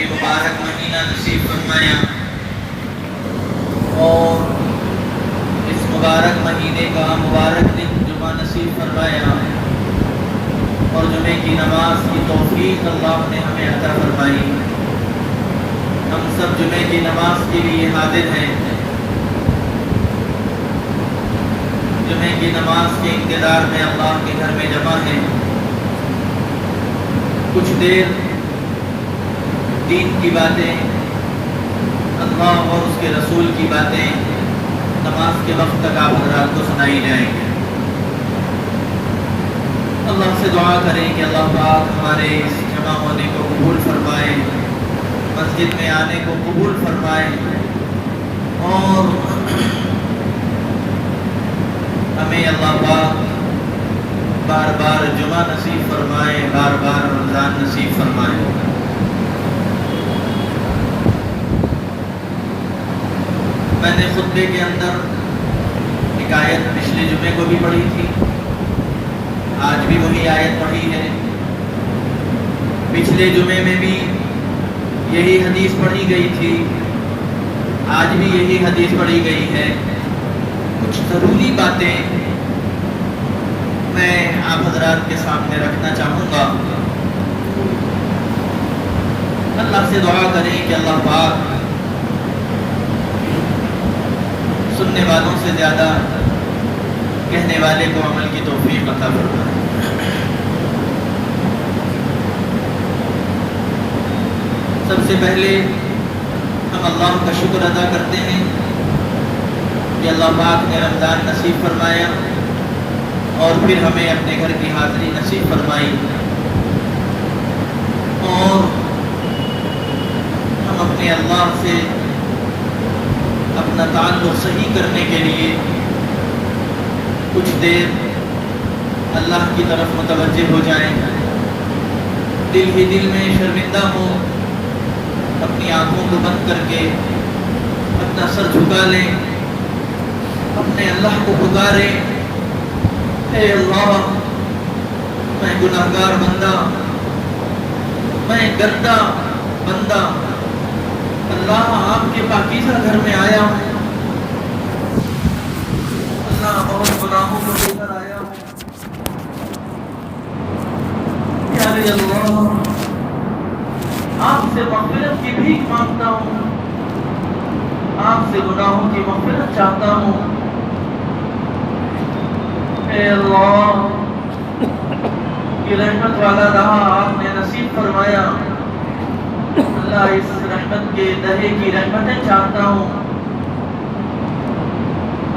یہ مبارک مہینہ نصیب فرمایا اور اس مبارک مہینے کا مبارک دن جمعہ نصیب فرمایا اور جمعے کی نماز کی توفیق اللہ نے ہمیں عطا فرمائی۔ ہم سب جمعے کی نماز کے لیے حاضر ہیں، جمعے کی نماز کے انتظار میں اللہ کے گھر میں جمع ہیں۔ کچھ دیر دین کی باتیں، اللہ اور اس کے رسول کی باتیں نماز کے وقت تک آپ حضرات کو سنائی جائیں گے۔ اللہ سے دعا کریں کہ اللہ پاک ہمارے اس جمع ہونے کو قبول فرمائے، مسجد میں آنے کو قبول فرمائے اور ہمیں اللہ پاک بار بار جمعہ نصیب فرمائے، بار بار رمضان نصیب فرمائے۔ میں نے خطبے کے اندر ایک آیت پچھلے جمعے کو بھی پڑھی تھی، آج بھی وہی آیت پڑھی ہے۔ پچھلے جمعے میں بھی یہی حدیث پڑھی گئی تھی، آج بھی یہی حدیث پڑھی گئی ہے۔ کچھ ضروری باتیں میں آپ حضرات کے سامنے رکھنا چاہوں گا۔ اللہ سے دعا کریں کہ اللہ پاک سننے والوں سے زیادہ کہنے والے کو عمل کی توفیق عطا فرمائے۔ سب سے پہلے ہم اللہ کا شکر ادا کرتے ہیں کہ اللہ پاک نے رمضان نصیب فرمایا اور پھر ہمیں اپنے گھر کی حاضری نصیب فرمائی، اور ہم اپنے اللہ سے اپنا تعلق صحیح کرنے کے لیے کچھ دیر اللہ کی طرف متوجہ ہو جائیں، دل ہی دل میں شرمندہ ہو، اپنی آنکھوں کو بند کر کے اپنا سر جھکا لیں، اپنے اللہ کو پکاریں، اے اللہ میں گناہگار بندہ، میں گندا بندہ، اللہ آپ کے پاکیزہ گھر میں آیا ہوں، اللہ بہت گناہوں کو لے کر آیا ہوں، پیارے اللہ آپ سے مغفرت کی بھیک مانگتا ہوں، آپ سے گناہوں کی مغفرت چاہتا ہوں۔ اے اللہ یہ رحمت والا رہا آپ نے نصیب فرمایا، اللہ اس رحمت کے دہے کی رحمتیں چاہتا ہوں۔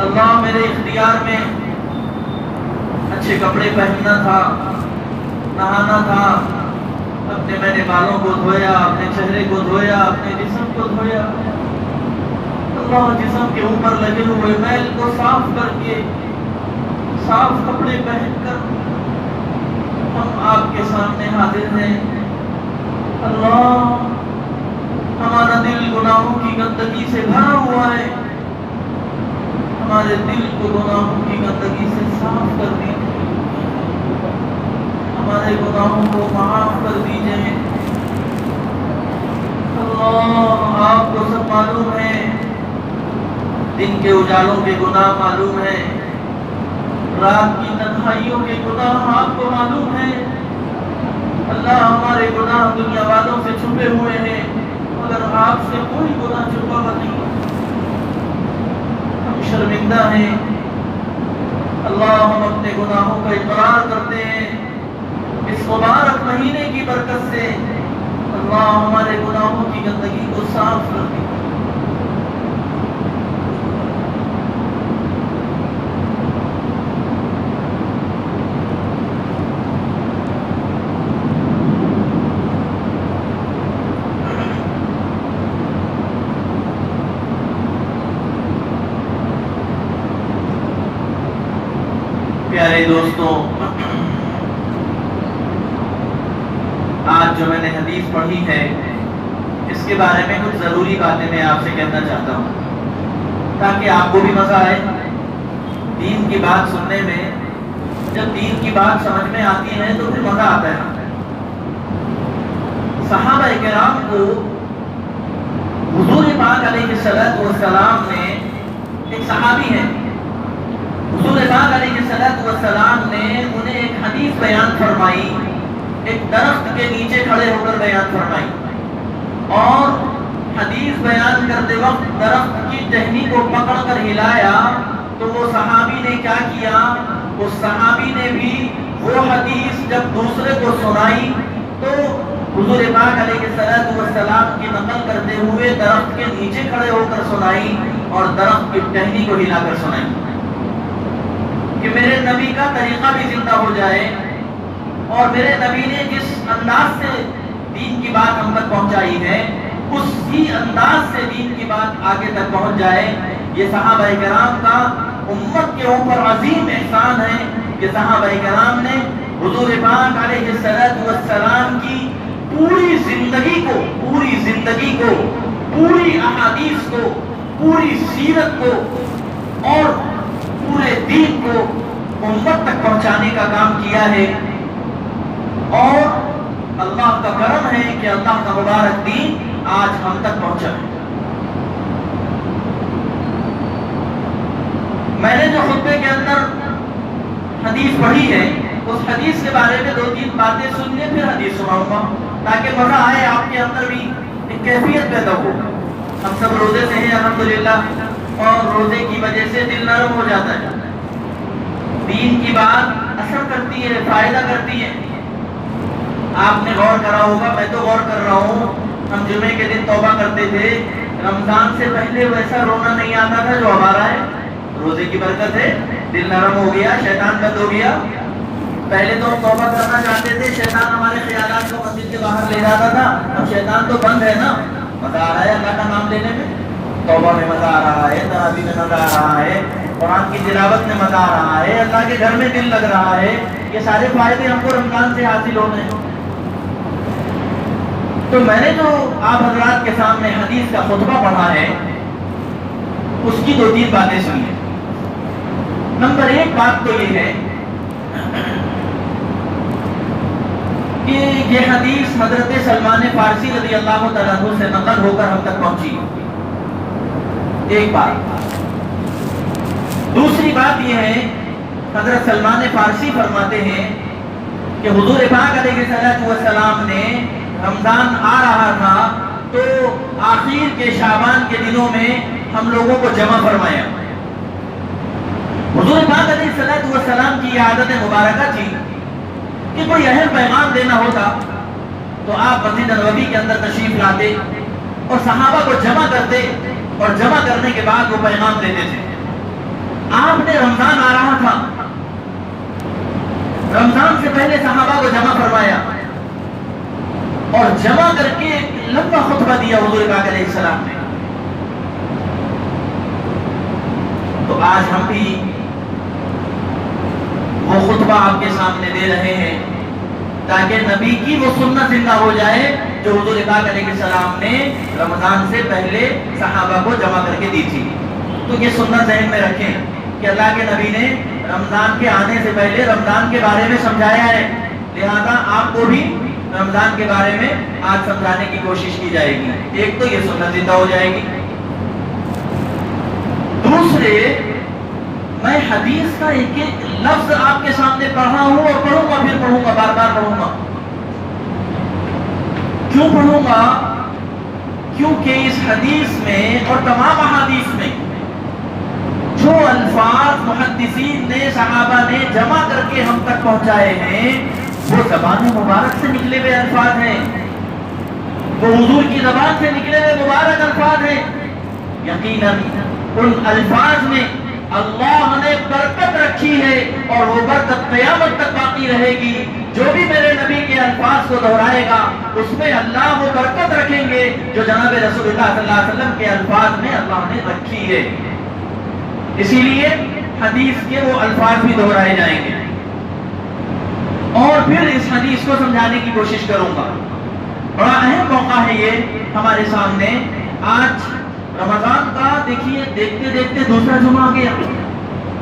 اللہ میرے اختیار میں اچھے کپڑے پہننا تھا، نہانا تھا، اپنے میں نے بالوں کو دھویا، اپنے چہرے کو دھویا، اپنے جسم کو دھویا، اللہ جسم کے اوپر لگے ہوئے میل کو صاف کر کے صاف کپڑے پہن کر ہم آپ کے سامنے حاضر ہیں۔ اللہ ہمارا دل گناہوں کی گندگی سے بھرا ہوا ہے، ہمارے دل کو گناہوں کی گندگی سے صاف کر دیجیے، ہمارے گناہوں کو معاف کر دیجیے۔ اللہ آپ کو سب معلوم ہے، دن کے اجالوں کے گناہ معلوم ہے، رات کی تنہائیوں کے گناہ آپ کو معلوم ہے۔ اللہ ہمارے گناہ دنیا والوں سے چھپے ہوئے ہیں، مگر آپ سے کوئی گناہ چھپا ہوا نہیں، ہم شرمندہ ہیں۔ اللہ ہم اپنے گناہوں کا اقرار کرتے ہیں، اس مبارک مہینے کی برکت سے اللہ ہمارے گناہوں کی گندگی کو صاف کر دے۔ پیارے دوستوں، آج جو میں نے حدیث پڑھی ہے اس کے بارے میں کچھ ضروری باتیں میں آپ سے کہنا چاہتا ہوں تاکہ آپ کو بھی مزہ آئے۔ دین کی بات سننے میں جب دین کی بات سمجھ میں آتی ہے تو پھر مزہ آتا ہے۔ صحابہ کرام کو حضور پاک علیہ السلام نے ایک صحابی ہے، حضور پاک علیہ السلام نے انہیں ایک حدیث بیان فرمائی، ایک درخت کے نیچے کھڑے ہو کر بیان فرمائی، اور حدیث بیان کرتے وقت درخت کی ٹہنی کو پکڑ کر ہلایا تو وہ صحابی نے کیا کیا، اس صحابی نے بھی وہ حدیث جب دوسرے کو سنائی تو حضور پاک علیہ السلام کی نقل کرتے ہوئے درخت کے نیچے کھڑے ہو کر سنائی اور درخت کی ٹہنی کو ہلا کر سنائی کہ میرے نبی کا طریقہ بھی زندہ ہو جائے، اور میرے نبی نے جس انداز سے دین کی بات ہم تک پہنچائی ہے اسی انداز سے دین کی بات آگے تک پہنچ جائے۔ یہ صحابہ کرام کا امت کے اوپر عظیم احسان ہے کہ صحابہ کرام نے حضور پاک علیہ السلام کی پوری زندگی کو پوری احادیث کو، پوری سیرت کو اور پورے دین کو امت تک پہنچانے کا کام کیا ہے، اور اللہ کا کرم ہے کہ اللہ کا مبارک دین آج ہم تک پہنچا ہے۔ میں نے جو خطبے کے اندر حدیث پڑھی ہے اس حدیث کے بارے میں 2-3 باتیں سن لیں، پھر حدیث سناؤں گا تاکہ مزہ آئے، آپ کے اندر بھی ایک کیفیت پیدا ہو۔ ہم سب روزے سے ہیں الحمدللہ، اور روزے کی وجہ سے دل نرم ہو جاتا ہے، دین کی بات اثر کرتی ہے، فائدہ کرتی ہے۔ آپ نے غور کرا ہوگا، میں تو غور کر رہا ہوں، ہم جمعے کے دن توبہ کرتے تھے، رمضان سے پہلے ویسا رونا نہیں آتا تھا جو اب آ رہا ہے۔ روزے کی برکت ہے، دل نرم ہو گیا، شیطان بند ہو گیا۔ پہلے تو ہم توبہ کرنا چاہتے تھے، شیطان ہمارے خیالات کو مسجد کے باہر لے جاتا تھا، اب شیطان تو بند ہے نا، مزہ آ رہا ہے اللہ کا نام لینے میں، توبہ میں مزہ آ رہا ہے، تراویح میں مزہ آ رہا ہے، قرآن کی تلاوت میں مزہ آ رہا ہے، اللہ کے گھر میں دل لگ رہا ہے۔ یہ سارے فائدے ہم کو رمضان سے حاصل ہونے ہیں۔ تو میں نے جو آپ حضرات کے سامنے حدیث کا خطبہ پڑھا ہے اس کی 2-3 باتیں سنیے۔ نمبر 1 بات تو یہ ہے کہ یہ حدیث حضرت سلمان فارسی رضی اللہ تعالیٰ عنہ سے نقل ہو کر ہم تک پہنچی، ایک بات۔ دوسری بات یہ ہے، حضرت سلمان فارسی فرماتے ہیں کہ حضور پاک علیہ السلام نے رمضان آ رہا تھا تو آخر کے شعبان کے دنوں میں ہم لوگوں کو جمع فرمایا۔ حضور پاک علیہ السلام کی عادت مبارکہ تھی کہ کوئی اہم پیغام دینا ہوتا تو آپ مسجد نبوی کے اندر تشریف لاتے اور صحابہ کو جمع کرتے، اور جمع کرنے کے بعد وہ پیغام دیتے تھے۔ آپ نے رمضان آ رہا تھا، رمضان سے پہلے صحابہ کو جمع فرمایا اور جمع کر کے ایک لمبا خطبہ دیا حضور پاک علیہ السلام نے۔ تو آج ہم بھی وہ خطبہ آپ کے سامنے دے رہے ہیں تاکہ نبی کی وہ سنت زندہ ہو جائے جو حضور پاک علیہ السلام نے رمضان سے پہلے صحابہ کو جمع کر کے دی تھی۔ تو یہ سنت ذہن میں رکھیں کہ اللہ کے نبی نے رمضان کے آنے سے پہلے رمضان کے بارے میں سمجھایا ہے، لہذا آپ کو بھی رمضان کے بارے میں آج سمجھانے کی کوشش کی جائے گی۔ ایک تو یہ سنت زندہ ہو جائے گی، دوسرے میں حدیث کا ایک ایک لفظ آپ کے سامنے پڑھا ہوں اور پڑھوں گا، پھر پڑھوں گا، بار بار پڑھوں گا۔ کیوں پڑھوں گا؟ کیونکہ اس حدیث میں اور تمام احادیث میں جو الفاظ محدثین نے، صحابہ نے جمع کر کے ہم تک پہنچائے ہیں وہ زبان مبارک سے نکلے ہوئے الفاظ ہیں، وہ حضور کی زبان سے نکلے ہوئے مبارک الفاظ ہیں۔ یقیناً ان الفاظ میں اللہ نے برکت رکھی ہے اور وہ برکت قیامت تک باقی رہے گی۔ جو بھی میرے نبی کے الفاظ کو دہرائے گا اس میں اللہ وہ برکت رکھیں گے جو جناب رسول اللہ صلی اللہ علیہ وسلم کے الفاظ میں اللہ نے رکھی ہے۔ اسی لیے حدیث کے وہ الفاظ بھی دہرائے جائیں گے اور پھر اس حدیث کو سمجھانے کی کوشش کروں گا۔ بڑا اہم موقع ہے یہ ہمارے سامنے۔ آج رمضان کا دیکھیے، دیکھتے دیکھتے دوسرا جمعہ آ گیا،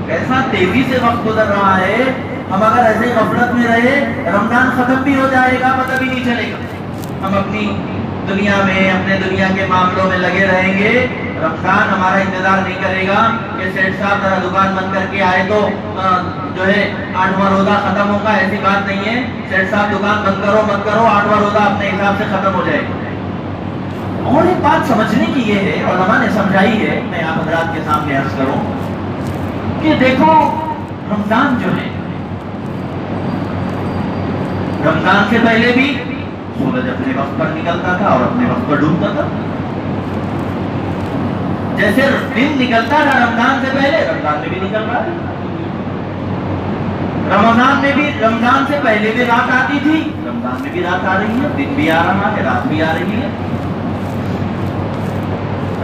کیسا تیزی سے وقت گزر رہا ہے۔ ہم اگر ایسے غفلت میں رہے رمضان ختم بھی ہو جائے گا، پتہ بھی نہیں چلے گا۔ ہم اپنی دنیا میں اپنے دنیا کے معاملوں میں لگے رہیں گے، رمضان ہمارا انتظار نہیں کرے گا کہ سیٹ صاحب ذرا دکان بند کر کے آئے تو جو ہے 8واں روزہ ختم ہوگا، ایسی بات نہیں ہے۔ سیٹ صاحب دکان بند کرو مت کرو، 8واں روزہ اپنے حساب سے ختم ہو جائے گا۔ اور ایک بات سمجھنے کی یہ ہے، علماء نے سمجھائی ہے، میں آپ حضرات کے سامنے عرض کروں کہ دیکھو رمضان جو ہے، رمضان سے پہلے بھی سورج اپنے وقت پر نکلتا تھا اور اپنے وقت پر ڈوبتا تھا۔ جیسے دن نکلتا تھا رمضان سے پہلے، رمضان میں بھی نکل رہا ہے۔ رمضان سے پہلے بھی رات آتی تھی، رمضان میں بھی رات آ رہی ہے، دن بھی آ رہا ہے، رات بھی آ رہی ہے۔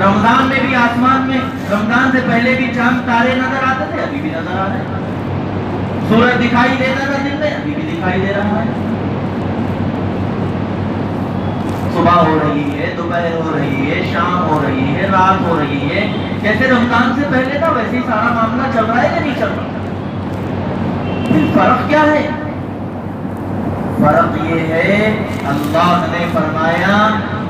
رمضان میں بھی آسمان میں رمضان سے پہلے بھی چاند تارے نظر آتے تھے، ابھی بھی نظر آ رہے ہیں۔ سورج دکھائی دیتا تھا دن میں، ابھی بھی دکھائی دے رہا ہے۔ صبح ہو رہی ہے، دوپہر ہو رہی ہے، شام ہو رہی ہے، رات ہو رہی ہے۔ جیسے رمضان سے پہلے تھا ویسے ہی سارا معاملہ چل رہا ہے یا نہیں چل رہا؟ پھر فرق کیا ہے؟ فرق یہ ہے، اللہ نے فرمایا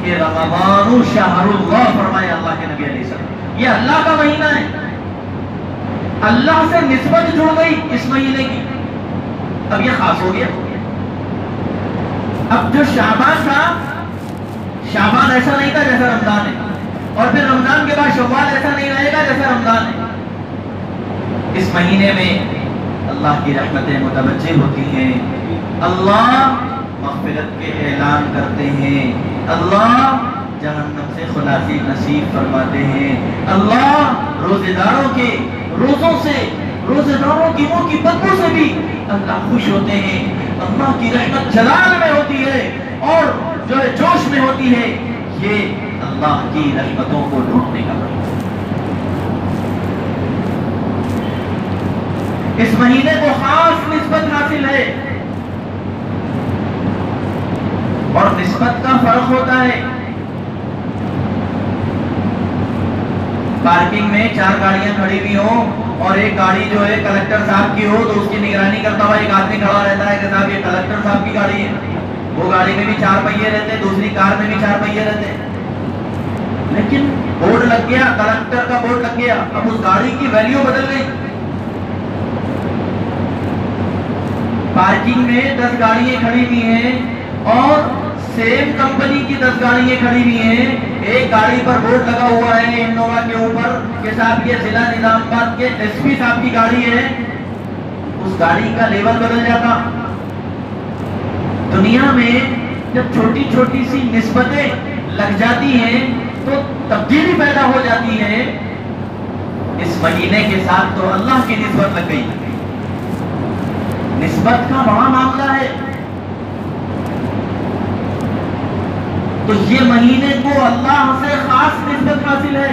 کہ رمضان شہر اللہ، فرمایا اللہ کے نبی علیہ السلام، یہ اللہ کا مہینہ ہے۔ اللہ سے نسبت جڑ گئی اس مہینے کی، اب یہ خاص ہو گیا۔ اب جو شعبان تھا، شعبان ایسا نہیں تھا جیسا رمضان ہے، اور پھر رمضان کے بعد شوال ایسا نہیں رہے گا جیسا رمضان ہے۔ اس مہینے میں اللہ کی رحمتیں متوجہ ہوتی ہیں، اللہ مغفرت کے اعلان کرتے ہیں، اللہ جہنم سے خلاصی نصیب فرماتے ہیں، اللہ روزے داروں کے روزوں سے، روزے داروں کی منہ کی بدبو سے بھی اللہ خوش ہوتے ہیں۔ اللہ کی رحمت جلال میں ہوتی ہے اور جو ہے جوش میں ہوتی ہے، یہ اللہ کی رحمتوں کو لوٹنے کا وقت۔ اس مہینے کو خاص نسبت حاصل ہے، اور نسبت کا فرق ہوتا ہے۔ پارکنگ میں 4 گاڑیاں کھڑی ہوئی ہوں اور ایک گاڑی جو ہے کلکٹر صاحب کی ہو تو اس کی نگرانی کرتا ہوا ایک آدمی کھڑا رہتا ہے کہ صاحب یہ کلکٹر صاحب کی گاڑی ہے۔ وہ گاڑی میں بھی 4 پہیے رہتے، دوسری کار میں بھی 4 پہیے رہتے، لیکن بورڈ لگ گیا، کلکٹر کا بورڈ لگ گیا، اب اس گاڑی کی ویلیو بدل گئی۔ پارکنگ میں 10 گاڑیاں کھڑی ہوئی ہیں اور سیم کمپنی کی 10 گاڑیاں کھڑی ہوئی ہیں، ایک گاڑی پر بورڈ لگا ہوا ہے انووا کے اوپر کہ صاحب یہ ضلع نظام آباد کے ایس پی صاحب کی گاڑی ہے، اس گاڑی کا لیول بدل جاتا۔ دنیا میں جب چھوٹی چھوٹی سی نسبتیں لگ جاتی ہیں تو تبدیلی پیدا ہو جاتی ہے۔ اس مہینے کے ساتھ تو اللہ کی نسبت لگ گئی، نسبت کا بڑا معاملہ ہے۔ تو یہ مہینے کو اللہ سے خاص نسبت حاصل ہے،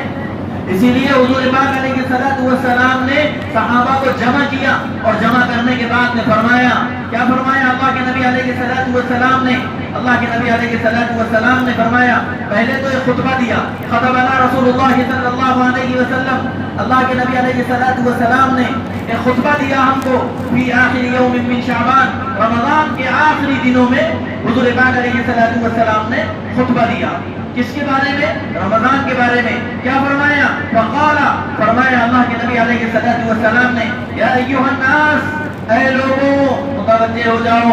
اسی لیے حضور پاک علیہ الصلوۃ والسلام نے صحابہ کو جمع کیا اور جمع کرنے کے بعد نے فرمایا، کیا فرمایا؟ اللہ کے نبی علیہ الصلوۃ والسلام نے، اللہ کے نبی علیہ الصلوۃ والسلام نے فرمایا، پہلے تو ایک خطبہ دیا، خطبنا رسول اللہ صلی اللہ علیہ وسلم، اللہ کے نبی علیہ الصلوۃ والسلام نے ایک خطبہ دیا ہم کو، فی آخر یوم من شعبان، رمضان کے آخری دنوں میں حضور پاک علیہ الصلوۃ والسلام نے خطبہ دیا، کس کے بارے میں؟ رمضان کے بارے میں۔ کیا فرمایا؟ فقال، فرمایا اللہ کے نبی علیہ الصلوۃ والسلام نے، یا ایھا الناس، اے لوگوں متوجہ ہو جاؤ۔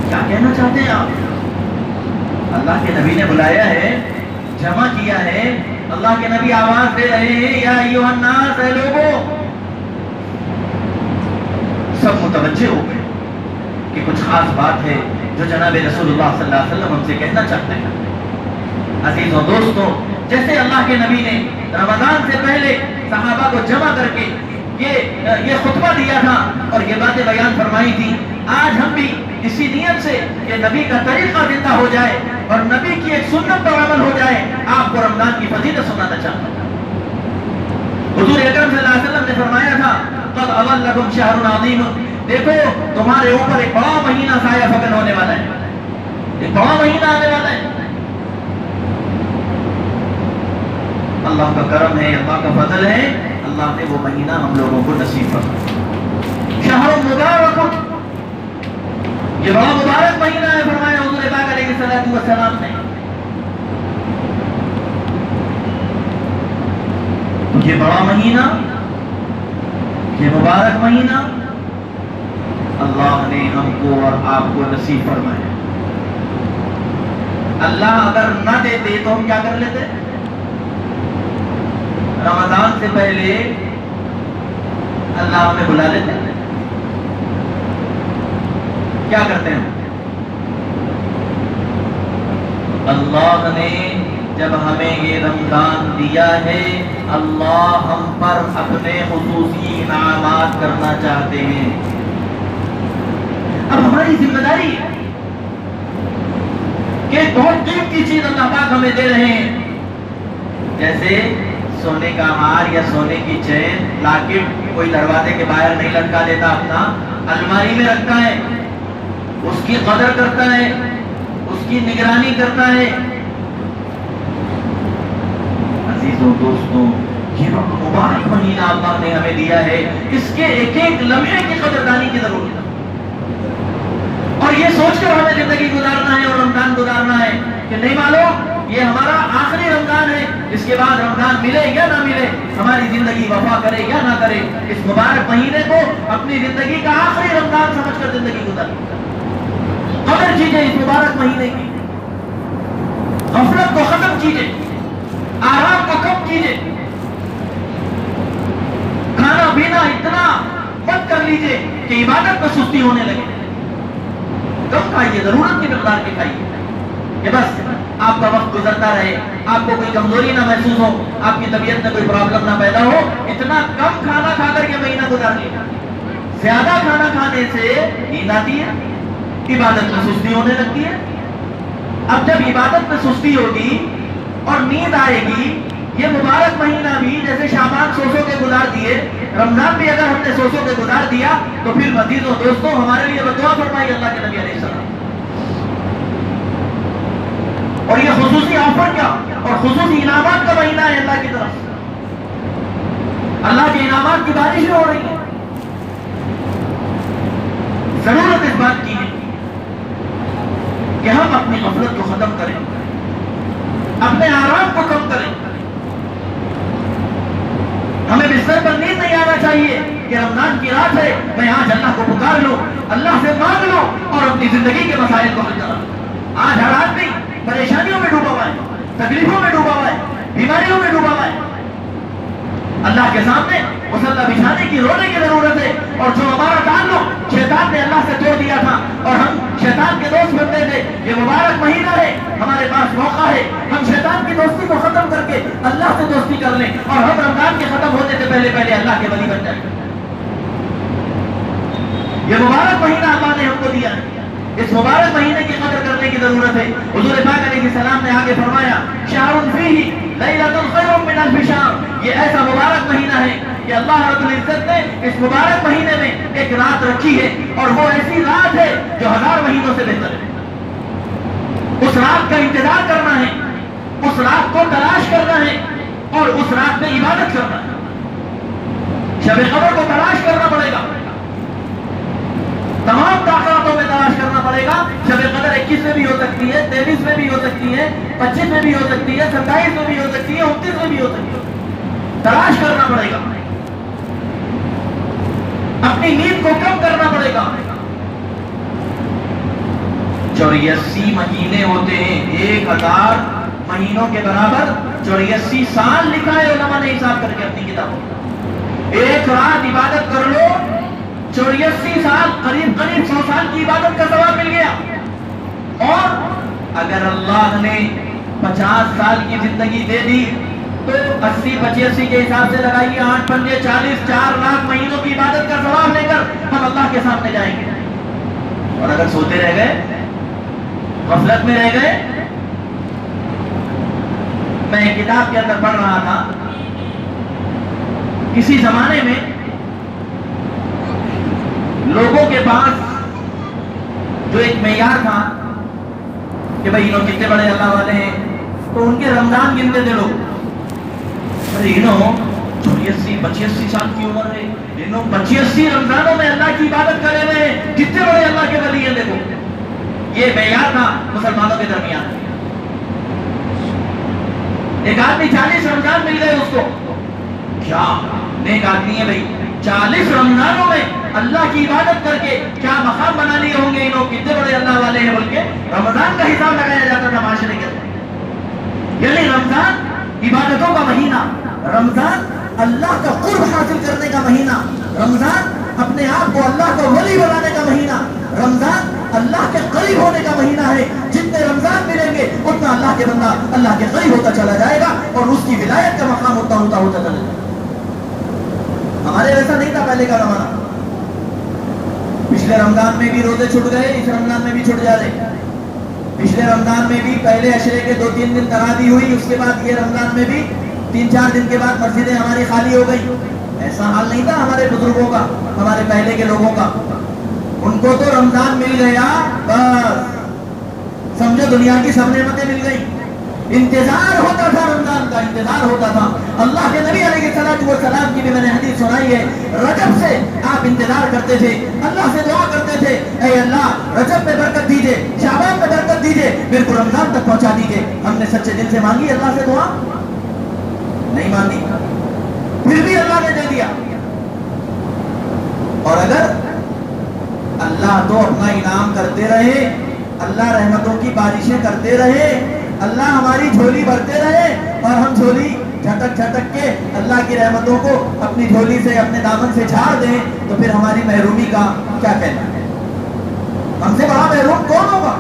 کیا کہنا چاہتے ہیں آپ؟ اللہ کے نبی نے بلایا ہے، جمع کیا ہے، اللہ کے نبی آواز دے رہے ہیں، یا ایھا الناس، اے لوگوں۔ سب متوجہ ہو گئے کہ کچھ خاص بات ہے جو جناب رسول اللہ صلی اللہ علیہ وسلم ہم سے کہنا چاہتے ہیں۔ عزیزوں دوستوں، جیسے اللہ کے نبی نے رمضان سے پہلے صحابہ کو جمع کر کے یہ خطبہ دیا تھا اور یہ باتیں بیان فرمائی تھی، آج ہم بھی اسی نیت سے کہ نبی کا طریقہ زندہ ہو جائے اور نبی کی ایک سنت پر عمل ہو جائے، آپ کو رمضان کی فضیلت سنانا چاہتا ہوں۔ حضور اکرم صلی اللہ علیہ وسلم نے فرمایا تھا، قد اضل لکم شہر عظیم، دیکھو تمہارے اوپر ایک بڑا مہینہ سایہ فکن ہونے والا ہے، ایک بڑا مہینہ آنے والا ہے۔ اللہ کا کرم ہے، اللہ کا فضل ہے، اللہ نے وہ مہینہ ہم لوگوں کو نصیب فرمایا۔ شہر مبارک، یہ بڑا مبارک مہینہ ہے، فرمایا حضور پاک والسلام نے. یہ بڑا مہینہ، یہ مبارک مہینہ اللہ نے ہم کو اور آپ کو نصیب فرمایا. اللہ اگر نہ دیتے تو ہم کیا کر لیتے؟ رمضان سے پہلے اللہ ہمیں بلا لیتے. کیا کرتے ہیں؟ اللہ نے جب ہمیں یہ رمضان دیا ہے، اللہ ہم پر اپنے خصوصی انعامات کرنا چاہتے ہیں. اب ہماری ذمہ داری ہے کہ بہت قیمتی چیز اللہ پاک ہمیں دے رہے ہیں، جیسے سونے کا ہار یا سونے کی چین لاکٹ کوئی دروازے کے باہر نہیں لٹکا دیتا، اپنا الماری میں رکھتا ہے، اس کی قدر کرتا ہے، اس کی نگرانی کرتا ہے. عزیزوں دوستوں، یہ مبارک مہینہ اللہ نے ہمیں دیا ہے، اس کے ایک ایک لمحے کی قدردانی کی ضرورت ہے. اور یہ سوچ کر ہمیں زندگی گزارنا ہے اور رمضان گزارنا ہے کہ نہیں معلوم یہ ہمارا آخری رمضان ہے، اس کے بعد رمضان ملے یا نہ ملے، ہماری زندگی وفا کرے یا نہ کرے. اس مبارک مہینے کو اپنی زندگی کا آخری رمضان سمجھ کر زندگی گزاریں. قدر کیجئے اس مبارک مہینے کی، غفلت کو ختم کیجئے، آرام کو کم کیجئے، کھانا پینا اتنا مت کر لیجئے کہ عبادت میں سستی ہونے لگے. کم کھائیے، ضرورت کی مقدار کے کھائیے کہ بس آپ کا وقت گزرتا رہے، آپ کو کوئی کمزوری نہ محسوس ہو، آپ کی طبیعت میں کوئی پرابلم نہ پیدا ہو. اتنا کم کھانا کھا کر کے مہینہ گزار لیا. زیادہ کھانا کھانے سے نیند آتی ہے، عبادت میں سستی ہونے لگتی ہے. اب جب عبادت میں سستی ہوگی اور نیند آئے گی، یہ مبارک مہینہ بھی جیسے شعبان سو کے گزار دیے، رمضان بھی اگر ہم نے سو کے گزار دیا تو پھر عزیزوں دوستوں ہمارے لیے دعا فرمائی اللہ کے نبی علیہ السلام. اور یہ خصوصی آفر کیا اور خصوصی انعامات کا مہینہ ہے اللہ کی طرف سے. اللہ کے انعامات کی بارش ہو رہی ہے. ضرورت اس بات کی ہے کہ ہم اپنی غفلت کو ختم کریں، اپنے آرام کو کم کریں. ہمیں بستر پر نیند نہیں آنا چاہیے کہ رمضان کی رات ہے، میں آج اللہ کو پکار لوں، اللہ سے مانگ لوں اور اپنی زندگی کے مسائل کو حل کروں. آج ہر آدمی پریشانیوں میں ڈوبا ہوا ہے، تکلیفوں میں ڈوبا ہوا ہے، بیماریوں میں ڈوبا ہوا ہے. اللہ کے سامنے مصلی بچھانے کی رونے کی ضرورت ہے. اور جو ہمارا تعلق شیطان نے اللہ سے توڑ دیا تھا اور ہم شیطان کے دوست بنتے تھے، یہ مبارک مہینہ ہے، ہمارے پاس موقع ہے ہم شیطان کی دوستی کو ختم کر کے اللہ سے دوستی کر لیں اور ہم رمضان کے ختم ہونے سے پہلے پہلے اللہ کے ولی بن جائیں. یہ مبارک مہینہ اللہ نے ہم کو دیا ہے، اس مبارک مہینے کی قدر کرنے کی ضرورت ہے. حضور پاک علیہ السلام نے آگے فرمایا شہر فیہ لیلۃ خیر من الف شہر. یہ ایسا مبارک مہینہ ہے کہ اللہ رب العزت نے اس مبارک مہینے میں ایک رات رکھی ہے اور وہ ایسی رات ہے جو 1000 مہینوں سے بہتر ہے. اس رات کا انتظار کرنا ہے، اس رات کو تلاش کرنا ہے اور اس رات میں عبادت کرنا ہے. شب قدر کو تلاش کرنا پڑے گا، تمام طاقتوں میں تلاش کرنا پڑے گا. شب قدر 21 میں بھی ہو سکتی ہے، 23 میں بھی ہو سکتی ہے، 25 میں بھی ہو سکتی ہے، 27 میں بھی ہو سکتی ہے، 29 میں بھی ہو سکتی ہے. تلاش کرنا پڑے گا، اپنی نیند کو کم کرنا پڑے گا. 84 مہینے ہوتے ہیں، 1000 مہینوں کے برابر 84 سال لکھا ہے علماء نے حساب کر کے اپنی کتابوں. ایک رات عبادت کر لو، 84 سال قریب 100 سال کی عبادت کا ثواب مل گیا. اور اگر اللہ نے 50 سال کی زندگی دے دی تو 80 85 کے حساب سے لگائیے 8 پنجے 40، 4 لاکھ مہینوں کی عبادت کا ثواب لے کر ہم اللہ کے سامنے جائیں گے. اور اگر سوتے رہ گئے، غفلت میں رہ گئے. میں ایک کتاب کے اندر پڑھ رہا تھا، کسی زمانے میں لوگوں کے پاس جو ایک معیار تھا کہ بھائی انہوں کتنے بڑے اللہ والے ہیں، تو ان کے رمضان گنتے تھے لوگ. 85 سال کی عمر ہے، 85 رمضانوں میں اللہ کی عبادت کرے ہوئے ہیں، کتنے بڑے اللہ کے ولی ہیں. دیکھو یہ معیار تھا مسلمانوں کے درمیان۔ ایک آدمی 40 رمضان مل گئے اس کو، کیا نیک آدمی ہے بھائی، 40 رمضانوں میں اللہ کی عبادت کر کے کیا مقام بنا لیے ہوں گے، انہوں کتنے بڑے اللہ والے ہیں بول کے رمضان کا حساب لگایا جاتا تھا معاشرے کے اندر۔ یعنی رمضان عبادتوں کا مہینہ، رمضان اللہ کا قرب حاصل کرنے کا مہینہ، رمضان اپنے آپ کو اللہ کا ولی بنانے کا مہینہ، رمضان اللہ کے قریب ہونے کا مہینہ ہے۔ جتنے رمضان ملیں گے اتنا اللہ کے بندہ اللہ کے قریب ہوتا چلا جائے گا اور اس کی ولایت کا مقام ہوتا چلا جائے گا۔ ہمارے ویسا نہیں تھا پہلے کا زمانہ، پچھلے رمضان میں بھی روزے چھوٹ گئے، اس رمضان میں بھی چھوٹ جا رہے۔ پچھلے رمضان میں بھی پہلے عشرے کے 2-3 دن تراویح ہوئی، اس کے بعد یہ رمضان میں بھی 3-4 دن کے بعد مسجدیں ہماری خالی ہو گئی۔ ایسا حال نہیں تھا ہمارے بزرگوں کا، ہمارے پہلے کے لوگوں کا۔ ان کو تو رمضان مل گیا بس سمجھو دنیا کی سب نعمتیں مل گئی۔ انتظار ہوتا تھا، رمضان کا انتظار ہوتا تھا۔ اللہ کے نبی علیہ السلام کی بھی میں نے حدیث سنائی ہے، رجب سے آپ انتظار کرتے تھے، اللہ سے دعا کرتے تھے، اے اللہ رجب میں برکت دیجئے، شعبان میں برکت دیجئے، میرے کو رمضان تک پہنچا دیجئے۔ ہم نے سچے دل سے مانگی اللہ سے دعا؟ نہیں مانگی، پھر بھی اللہ نے دے دیا۔ اور اگر اللہ تو اپنا انعام کرتے رہے، اللہ رحمتوں کی بارشیں کرتے رہے، اللہ ہماری جھولی بھرتے رہے اور ہم جھولی جھٹک جھٹک کے اللہ کی رحمتوں کو اپنی جھولی سے اپنے دامن سے جھاڑ دیں تو پھر ہماری محرومی کا کیا کہنا ہے؟ ہم سے بڑا محروم کون ہوگا؟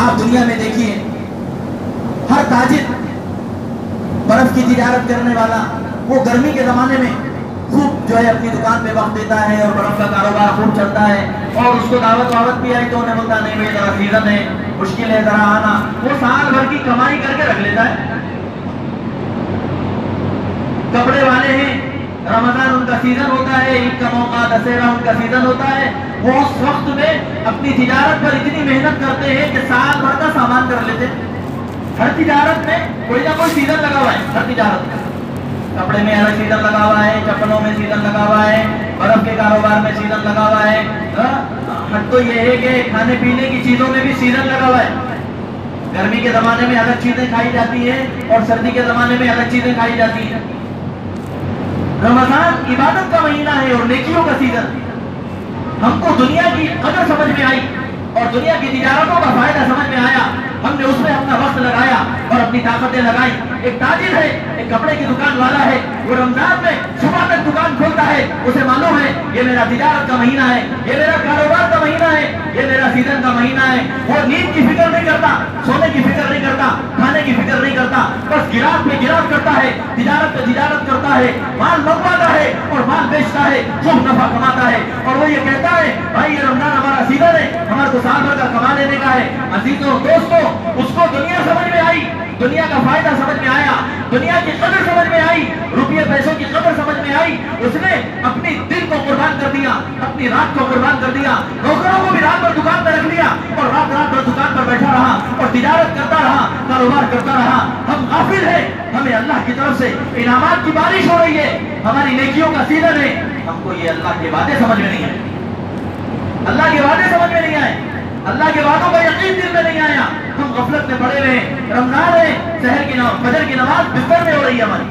آپ دنیا میں دیکھیے، ہر تاجر برف کی تجارت کرنے والا وہ گرمی کے زمانے میں خوب جو ہے اپنی دکان پہ وقت دیتا ہے اور برف کا کاروبار خوب چلتا ہے، اور اس کو دعوت بھی آئی تو انہیں بولتا نہیں بھائی ذرا سیزن ہے، مشکل ہے ذرا آنا، وہ سال بھر کی کمائی کر کے رکھ لیتا ہے۔ کپڑے والے ہیں، رمضان ان کا سیزن ہوتا ہے، عید کا موقع، دسہرہ ان کا سیزن ہوتا ہے، وہ اس وقت میں اپنی تجارت پر اتنی محنت کرتے ہیں کہ سال بھر کا سامان کر لیتے ہیں۔ ہر تجارت میں کوئی نہ کوئی سیزن لگا ہوا ہے، ہر تجارت میں کپڑے میں الگ سیزن لگا ہوا ہے، چپلوں میں سیزن لگا ہوا ہے، برف کے کاروبار میں سیزن لگا ہوا ہے، حد تو یہ ہے کہ کھانے پینے کی چیزوں میں بھی سیزن لگا ہوا ہے۔ گرمی کے زمانے میں الگ چیزیں کھائی جاتی ہیں اور سردی کے زمانے میں الگ چیزیں کھائی جاتی ہیں۔ رمضان عبادت کا مہینہ ہے اور نیکیوں کا سیزن۔ ہم کو دنیا کی قدر سمجھ میں آئی اور دنیا کی تجارتوں کا فائدہ سمجھ میں آیا، ہم نے اس میں اپنا وقت لگایا اور اپنی طاقتیں لگائی۔ ایک تاجر ہے، ایک کپڑے کی دکان والا ہے، وہ رمضان میں صبح تک دکان کھولتا ہے، اسے معلوم ہے یہ میرا تجارت کا مہینہ ہے، یہ میرا کاروبار کا مہینہ ہے، یہ میرا سیزن کا مہینہ ہے۔ وہ نیند کی فکر نہیں کرتا، سونے کی فکر نہیں کرتا، کھانے کی فکر نہیں کرتا، بس گراف پہ گراف کرتا ہے، تجارت پہ تجارت کرتا ہے، مال منگواتا ہے اور مال بیچتا ہے، خوب نفع کماتا ہے، اور وہ یہ کہتا ہے بھائی یہ رمضان ہمارا سیزن ہے، ہمارے کو سال بھر کا کما لینے کا ہے۔ عزیزوں دوستوں، اس کو دنیا سمجھ میں آئی، دنیا کا فائدہ سمجھ میں آیا، دنیا کی قدر سمجھ میں آئی، روپیے پیسوں کی قدر سمجھ میں آئی، اس نے اپنی دل کو قربان کر دیا، اپنی رات کو قربان کر دیا، نوکروں کو بھی رات بھر دکان پہ رکھ لیا اور رات بھر دکان پر بیٹھا رہا اور تجارت کرتا رہا، کاروبار کرتا رہا۔ ہم غافل ہیں، ہمیں اللہ کی طرف سے انعامات کی بارش ہو رہی ہے، ہماری نیکیوں کا سیزن ہے، ہم کو یہ اللہ کے وعدے سمجھ میں نہیں آئے، اللہ کے وعدے سمجھ میں نہیں آئے، اللہ کے وعدوں کا یقین دل میں نہیں آیا، ہم غفلت میں پڑے ہوئے ہیں۔ رمضان ہے، فجر کی نماز بستر میں ہو رہی ہے ہماری،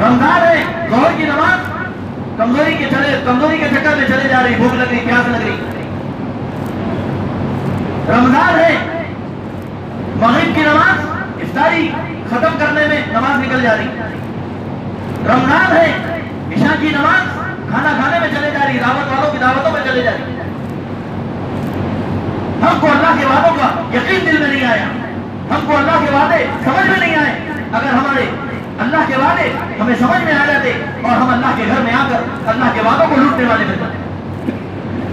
رمضان ہے، ظہر کی نماز کمزوری کے چکر میں چلے جا رہی، بھوک لگ رہی، پیاس لگ رہی۔ رمضان ہے، مغرب کی نماز افطاری ختم کرنے میں نماز نکل جا رہی۔ رمضان ہے، عشاء کی نماز کھانا کھانے میں چلے جا رہی، دعوت والوں کی دعوتوں میں چلے جا رہی۔ ہم کو اللہ کے وعدوں کا یقین دل میں نہیں آیا، ہم کو اللہ کے وعدے سمجھ میں نہیں آئے۔ اگر ہمارے اللہ کے وعدے ہمیں سمجھ میں آ جاتے اور ہم اللہ کے گھر میں آ کر اللہ کے وعدوں کو لوٹنے والے بن جاتے۔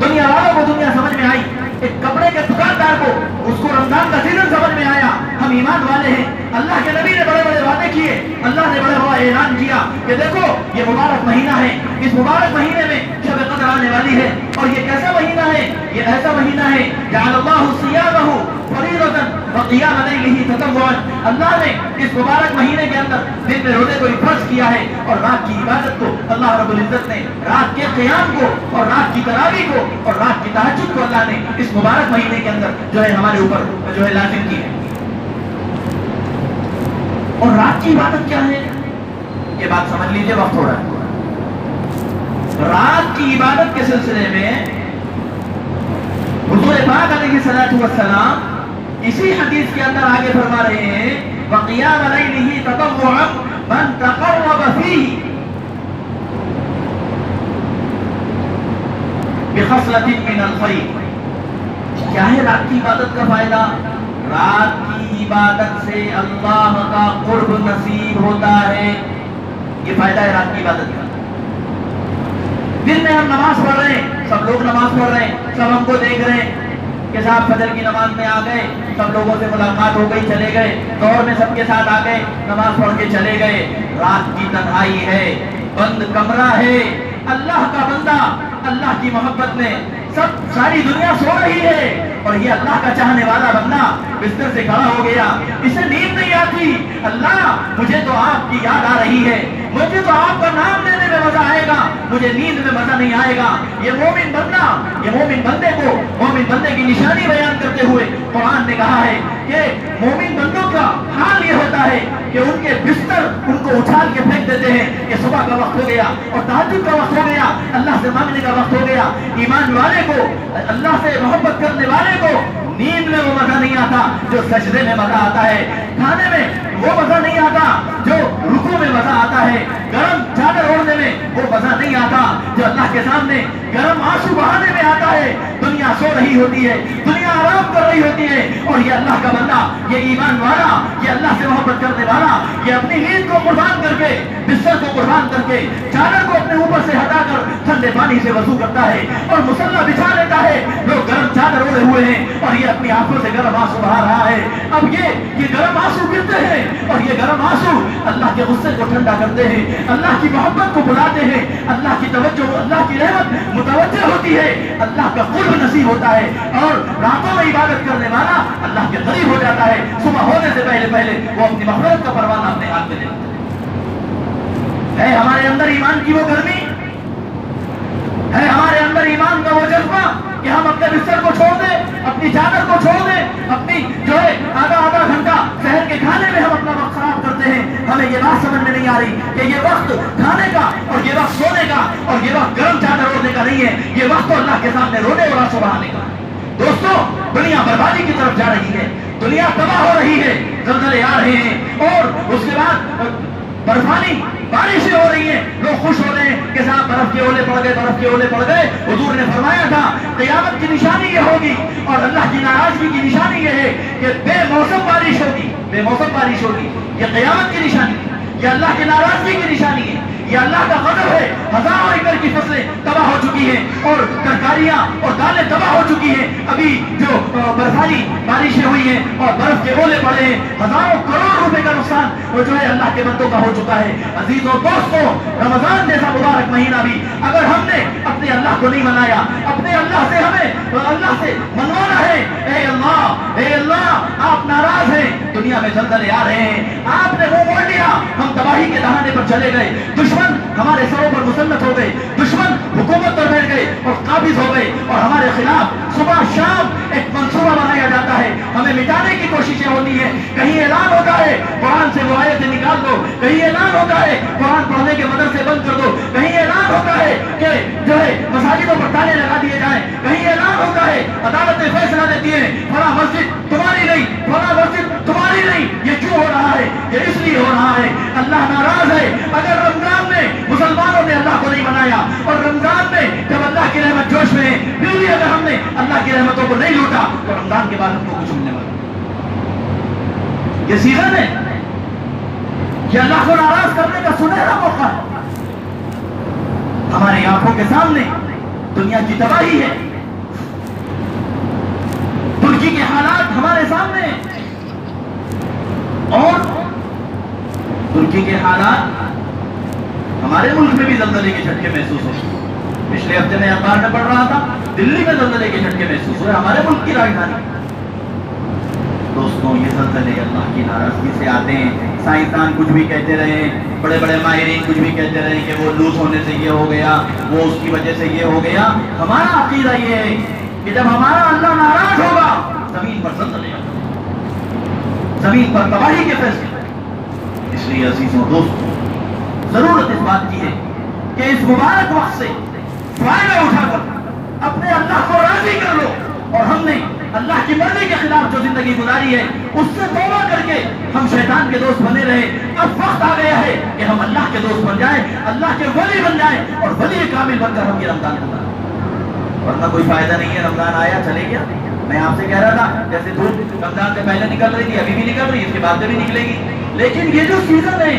دنیا والوں کو دنیا سمجھ میں آئی، ایک کپڑے کے دکاندار کو اس کو رمضان کا سیزن سمجھ میں آیا۔ ہم ایمان والے ہیں، اللہ کے نبی نے بڑے بڑے وعدے کیے، اللہ نے بڑا بڑا اعلان کیا کہ دیکھو یہ مبارک مہینہ ہے، اس مبارک مہینے میں شب قدر آنے والی ہے، اور یہ کیسا مہینہ ہے؟ یہ ایسا مہینہ ہے جعل اللہ صیامہ فریضۃ وقیام لیلہ تطوعا، اللہ نے اس مبارک مہینے کے اندر دن میں روزے کو فرض کیا ہے، اور رات کی عبادت کو اللہ رب العزت نے، رات کے قیام کو اور رات کی تراویح کو اور رات کی تہجد کو اللہ نے اس مبارک مہینے کے اندر جو ہے ہمارے اوپر جو ہے لازم کی ہے۔ اور رات کی عبادت کیا ہے یہ بات سمجھ لیجئے، وقت ہو رہا ہے۔ رات کی عبادت کے سلسلے میں حضور پاک علیہ الصلوۃ والسلام اسی حدیث کے اندر آگے فرما رہے ہیں وَقِيَامَ لَيْلِهِ تَطَوُّعًا مَنْ تَقَرَّبَ فِيهِ بِخَصْلَةٍ مِّنَ الْخَيْرِ۔ کیا ہے رات کی عبادت کا فائدہ؟ رات کی عبادت سے اللہ کا قرب نصیب ہوتا ہے، یہ فائدہ ہے رات کی عبادت کا۔ دن میں ہم نماز پڑھ رہے ہیں، سب لوگ نماز پڑھ رہے ہیں، سب ہم کو دیکھ رہے ہیں کہ صاحب فجر کی نماز میں آ گئے، سب لوگوں سے ملاقات ہو گئی، چلے گئے، دور میں سب کے ساتھ آ گئے، نماز پڑھ کے چلے گئے۔ رات کی تنہائی ہے، بند کمرہ ہے، اللہ کا بندہ اللہ کی محبت میں، ساری دنیا سو رہی ہے، اور یہ اللہ کا چاہنے والا بندہ بستر سے کھڑا ہو گیا، اسے نیند نہیں آتی۔ اللہ مجھے تو آپ کی یاد آ رہی ہے، مجھے تو آپ کا نام لینے میں مزہ آئے گا، مجھے نیند میں مزہ نہیں آئے گا۔ یہ مومن بندہ، یہ مومن بندے کو، مومن بندے کی نشانی بیان کرتے ہوئے قرآن نے کہا ہے کہ مومن بندوں کا حال یہ ہوتا ہے کہ ان کے بستر ان کو اچھال کے پھینک دیتے ہیں کہ صبح کا وقت ہو گیا اور تہجد کا وقت ہو گیا، اللہ سے مانگنے کا وقت ہو گیا۔ ایمان والے کو، اللہ سے محبت کرنے والے کو نیند میں وہ مزہ نہیں آتا جو سجدے میں مزہ آتا ہے، کھانے میں وہ مزہ نہیں آتا جو رکوع میں مزہ آتا ہے، گرم چادر اوڑھنے میں وہ مزہ نہیں آتا جو اللہ کے سامنے گرم آنسو بہانے میں آتا ہے۔ دنیا سو رہی ہوتی ہے، دنیا آرام کر رہی ہوتی ہے، اور یہ اللہ کا بندہ، یہ ایمان والا، یہ اللہ سے محبت کرنے والا، یہ اپنی نیند کو قربان کر کے، بستر کو قربان کر کے، چادر کو اپنے اوپر سے ہٹا کر ٹھنڈے پانی سے وضو کرتا ہے اور مصلی بچھا لیتا ہے۔ لوگ گرم چادر اوڑھے ہوئے ہیں اور یہ اپنی آنکھوں سے گرم آنسو بہا رہا ہے۔ اب یہ گرم آنسو گرتے ہیں اور یہ گرم آنسو اللہ کے غصے کو ٹھنڈا کرتے ہیں، اللہ کی محبت کو بلاتے ہیں، اللہ کی توجہ، اللہ کی رحمت متوجہ ہوتی ہے، اللہ کا قرب نصیب ہوتا ہے، اور راتوں میں عبادت کرنے والا اللہ کے قریب ہو جاتا ہے۔ صبح ہونے سے پہلے پہلے وہ اپنی مغفرت کا پروانہ اپنے ہاتھ میں لیتا ہے۔ ہمارے اندر ایمان کی وہ گرمی ہے، ہمارے اندر ایمان کا وہ جذبہ کہ ہم اپنے بستر کو چھوڑ دیں، اپنی چادر کو چھوڑ دیں، اپنی جو ہے آدھا گھنٹہ شہر کے کھانے میں ہم اپنا وقت خراب کرتے ہیں۔ ہمیں یہ بات سمجھ میں نہیں آ رہی کہ یہ وقت کھانے کا اور یہ وقت سونے کا اور یہ وقت گرم چادر اوڑھنے کا نہیں ہے، یہ وقت تو اللہ کے سامنے رونے اور آنسو بہانے کا۔ دوستو، دنیا بربادی کی طرف جا رہی ہے، دنیا تباہ ہو رہی ہے، زلزلے آ رہے ہیں اور اس کے بعد برفانی بارشیں ہو رہی ہیں، لوگ خوش ہو رہے ہیں کہ صاحب برف کے اولے پڑ گئے، برف کے اولے پڑ گئے۔ حضور نے فرمایا تھا قیامت کی نشانی یہ ہوگی اور اللہ کی ناراضگی کی نشانی یہ ہے کہ بے موسم بارش ہوگی، بے موسم بارش ہوگی۔ یہ قیامت کی نشانی ہے، یہ اللہ کی ناراضگی کی نشانی ہے، یہ اللہ کا غضب ہے۔ ہزاروں ایکڑ کی فصلیں تباہ ہو چکی ہیں اور ترکاریاں اور دالیں تباہ ہو چکی ہیں۔ ابھی جو برفانی بارشیں ہوئی ہیں اور برف کے اولے پڑے ہیں، ہزاروں کروڑ روپے کا نقصان وہ جو ہے اللہ کے بندوں کا ہو چکا ہے۔ عزیزوں دوستوں، رمضان جیسا مبارک مہینہ بھی اگر ہم نے اپنے اللہ کو نہیں منایا، اپنے اللہ سے ہمیں اللہ سے منوانا ہے، اے اللہ، اے اللہ آپ ناراض ہیں، دنیا میں زلزلے آ رہے ہیں، آپ نے منہ موڑ لیا، ہم تباہی کے دہانے پر چلے گئے، دشمن ہمارے سروں پر مسلط ہو گئے، دشمن حکومت پر بیٹھ گئے اور قابض ہو گئے، اور ہمارے خلاف صبح شام ایک منصوبہ بنایا جاتا ہے، ہمیں مٹانے کی کوششیں ہوتی ہیں۔ کہیں اعلان ہوتا ہے قرآن سے وہ آیتیں نکال دو، کہیں اعلان ہوتا ہے قرآن پڑھنے کے مدرسے بند کر دو، کہیں اعلان ہوتا ہے کہ جو ہے مساجدوں پر تالے لگا دیے جائیں، کہیں اعلان ہوتا ہے عدالتیں فیصلہ دیتی ہیں فلاں مسجد تمہاری نہیں، فلاں مسجد تمہاری نہیں۔ یہ کیوں ہو رہا ہے؟ یہ اس لیے ہو رہا ہے اللہ ناراض ہے۔ اگر رمضان میں مسلمانوں نے اللہ کو نہیں منایا اور رمضان میں جب اللہ کی رحمت جوش میں ہے، پھر بھی اگر ہم نے اللہ کی رحمتوں کو نہیں لوٹا تو رمضان کے بعد ہم کو کچھ ملنے والا۔ یہ سیزن ہے، یہ اللہ کو ناراض کرنے کا سنہرا موقع ہے۔ ہماری آنکھوں کے سامنے دنیا کی تباہی ہے، ترکی کے حالات ہمارے سامنے ہیں، اور ترکی کے حالات ہمارے ملک میں بھی زلزلے کے جھٹکے محسوس ہوئے۔ پچھلے ہفتے میں اخبار میں پڑھ رہا تھا دلی میں زلزلے کے جھٹکے محسوس ہوئے، ہمارے ملک کی راجدھانی۔ دوستو دوستوں یہ زلزلے اللہ کی ناراضگی سے آتے ہیں. سائنسدان کچھ بھی کہتے رہے, بڑے بڑے ماہرین کچھ بھی کہتے رہے کہ وہ لوز ہونے سے یہ ہو گیا, وہ اس کی وجہ سے یہ ہو گیا. ہمارا عقیدہ یہ ہے کہ جب ہمارا اللہ ناراض ہوگا زمین پر زلزلے آتے ہیں, زمین پر تباہی کے فیصلے. اس لیے عزیزوں دوستوں ضرورت اس بات کی ہے کہ اس مبارک وقت سے فائدہ اٹھا کر اپنے اللہ کو راضی کر لو, اور ہم نے اللہ کی مرضی کے خلاف جو زندگی گزاری ہے اس سے توبہ کر کے ہم شیطان کے دوست بنے رہے. اب وقت آ گیا ہے کہ ہم اللہ کے دوست بن جائیں, اللہ کے ولی بن جائیں, اور ولی کامل بن کر ہم یہ رمضان گزاریں. ورنہ کوئی فائدہ نہیں ہے. رمضان آیا چلے گیا. میں آپ سے کہہ رہا تھا جیسے دھوپ رمضان سے پہلے نکل رہی تھی, ابھی بھی نکل رہی ہے, اس کے بعد سے بھی نکلے گی. لیکن یہ جو سیزن ہے,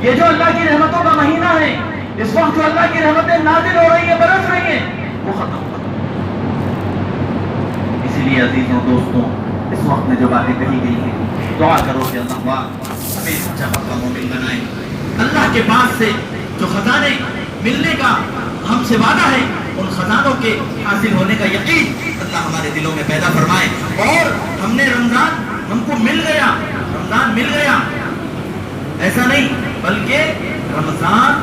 یہ جو اللہ کی رحمتوں کا مہینہ ہے, اس وقت جو اللہ کی رحمتیں نازل ہو رہی ہیں, برس رہی ہیں, وہ ختم ہو. اسی لیے عزیزوں دوستوں اس وقت میں جو باتیں کہی گئی ہیں دعا کرو کہ اللہ پاک ہمیں سچا پکا مومن بنائے. اللہ کے پاس سے جو خزانے ملنے کا ہم سے وعدہ ہے, ان خزانوں کے حاصل ہونے کا یقین اللہ ہمارے دلوں میں پیدا فرمائے. اور ہم نے رمضان ہم کو مل گیا, رمضان مل گیا ایسا نہیں, بلکہ رمضان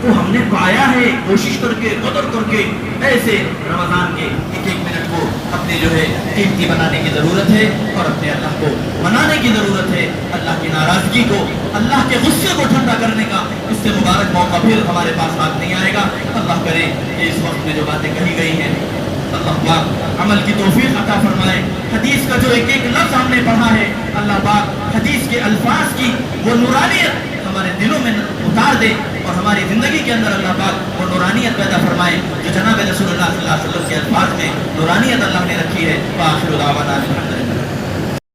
کو ہم نے پایا ہے کوشش کر کے, قدر کر کے. ایسے رمضان کے ایک ایک منٹ کو اپنے جو ہے قیمتی بنانے کی ضرورت ہے, اور اپنے اللہ کو منانے کی ضرورت ہے. اللہ کی ناراضگی کو, اللہ کے غصے کو ٹھنڈا کرنے کا اس سے مبارک موقع پھر ہمارے پاس ہاتھ نہیں آئے گا. اللہ کرے کہ اس وقت میں جو باتیں کہی گئی ہیں اللہ پاک عمل کی توفیق عطا فرمائے. حدیث کا جو ایک ایک لفظ ہم نے پڑھا ہے, اللہ پاک حدیث کے الفاظ کی وہ نورانیت ہمارے دلوں میں اتار دے, اور ہماری زندگی کے اندر اللہ پاک وہ نورانیت پیدا فرمائے جو جناب رسول اللہ صلی اللہ علیہ وسلم کے الفاظ میں نورانیت اللہ نے رکھی ہے. وآخر دعوانا الحمدللہ.